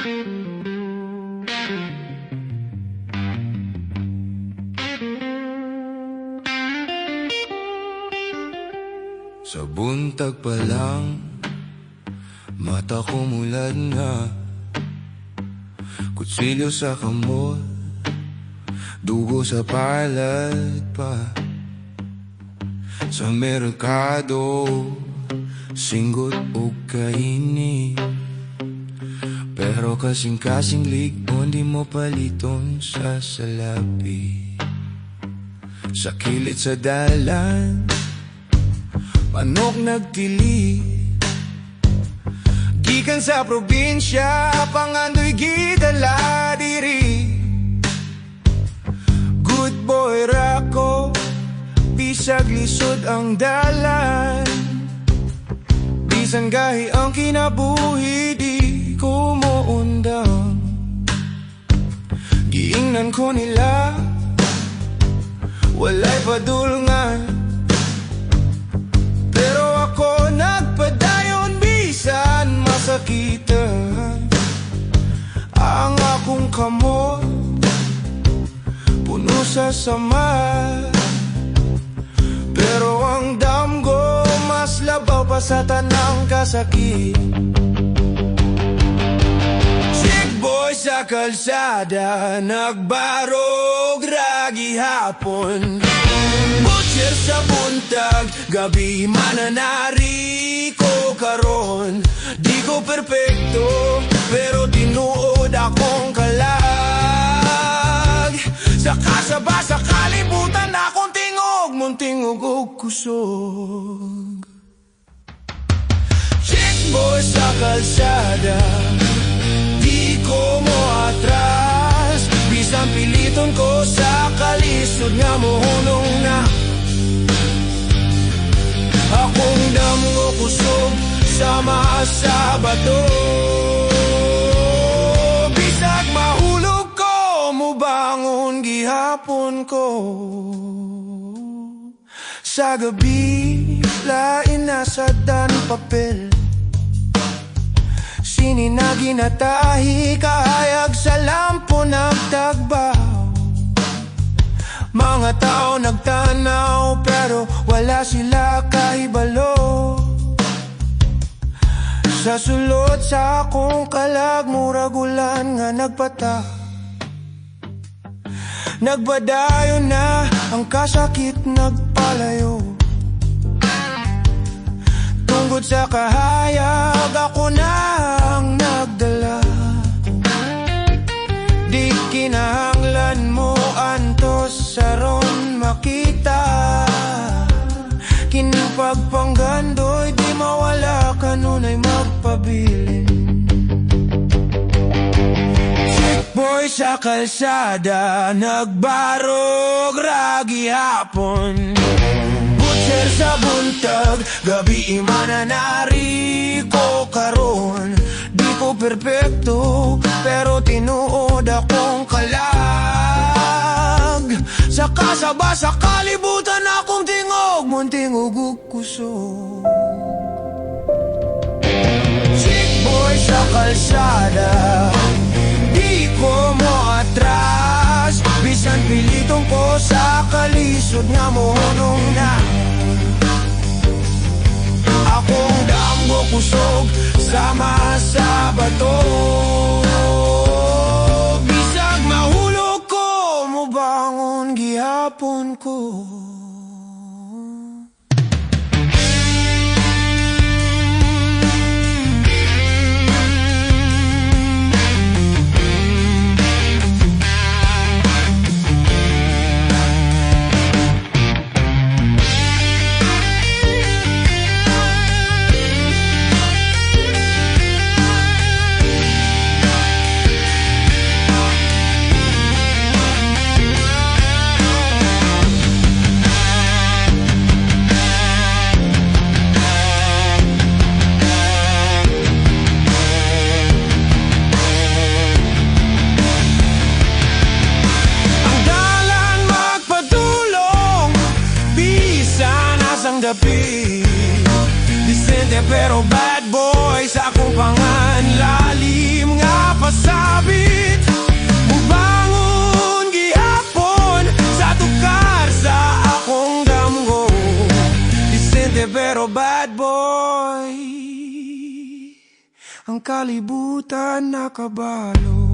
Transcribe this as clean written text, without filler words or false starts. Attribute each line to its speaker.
Speaker 1: Sa buntag pa lang, mata ko mulad na. Kutsilyo sa kamot, dugo sa palad pa. Sa merkado, singgot o kaini. Pero kasing-kasing ligon, di mo paliton sa salapi. Sa kilid sa dalan, manok nagtili. Gikan sa probinsya, pangandoy gidala diri. Good boy rako, bisag lisod ang dalan. Bisan gahi ang kinabuhi, di ko moundang. Giingnan ko nila, walay padulngan. Pero ako nagpadayon, bisan masakitan. Ang akong kamot, puno sa sama. Pero ang damgo, mas labaw pa sa tanang kasakit. Chick boy sa kalsada, nagbarog ragi hapon. Butcher sa buntag, gabi mananari ko karon. Di ko perpekto, pero tinuod akong kalag. Sa kasaba, sa kalibutan, akong tingog, muntingog o kusog. Chick boy sa kalsada, di ko mo atras. Bisan piliton ko sa kalisod nga mohunong na. Akong damgo kusog sama sa bato. Bisag mahulog ko, mubangon gihapon ko. Sa gabi, lain na sa dan papel. Sininagi na tahi, kahayag sa lampo nagtagbaw. Mga tao nagtanaw, pero wala sila kahibalo. Sa sulod sa akong kalag, muragulan nga nagpata. Nagbadayon na ang kasakit, nagpalayo. Tungkod sa kahayag, ako na ang nagdala. Di kinahanglan mo antos saron makita. Kinipagpanggandoy, di mawala kanunay magpabilin. Chick boy sa kalsada, nagbarog ragi hapon. Butcher sa buntag, gabi mananari ko karon. Di ko perpekto, pero tinuod akong kalag. Sa kasaba, sa kalibutan, akong tingog, muntingog o kusog. Chick boy sa kalsada, di ko mo atras. Bisan pilitong ko sa kalisod nga mohunong na. Akong damgo kusog sama sa bato. Bisag mahulog ko, mubangon gihapon ko. Disente pero bad boy sa akong panganlalim nga pas puro bad boy, ang kalibutan nakabalo.